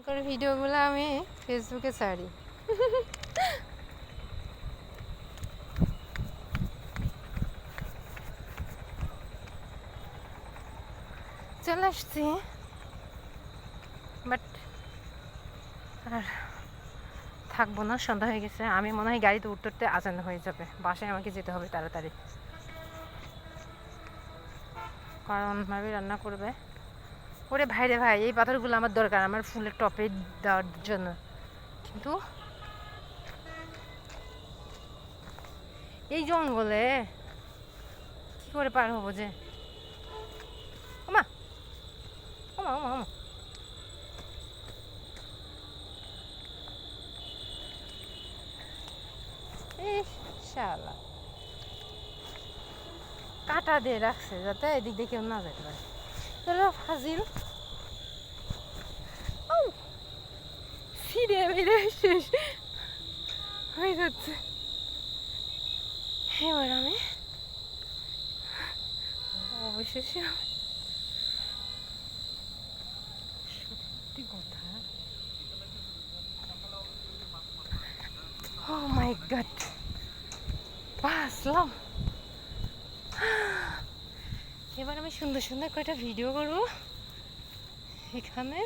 করে ভিডিওগুলো আমি ফেসবুকে ছাড়ি। চলে আসছি, বাট আর থাকবো না, সন্ধ্যা হয়ে গেছে। আমি মনে হয় গাড়িতে উঠতে উঠতে আজান হয়ে যাবে, বাসায় আমাকে যেতে হবে তাড়াতাড়ি, কারণ ভাবি রান্না করবে। ওরে ভাই রে ভাই, এই পাথরগুলো আমার দরকার আমার ফুলের টপে দেওয়ার জন্য, কিন্তু এই জঙ্গলে কি করে পার হবো যে? ওমা ওমা ওমা ওমা, ইস শালা, কাটা দিয়ে রাখছে যাতে এদিক দিয়ে কেউ না যেতে পারে। চলো ফাজিল, ছিঁড়ে বেড়ে শেষ হয়ে যাচ্ছে। এবার আমি অবশেষে, সত্যি কথা, ও মাই গড, বাঁচলাম। এবার আমি সুন্দর সুন্দর কয়টা ভিডিও করবো এখানে,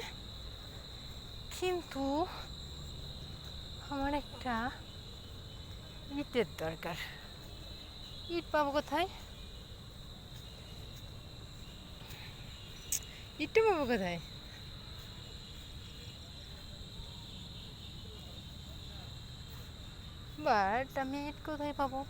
কিন্তু আমার একটা ইটের দরকার। ইট পাবো কোথায়? ইটটা পাবো কোথায়? বাট আমি ইট কোথায় পাবো?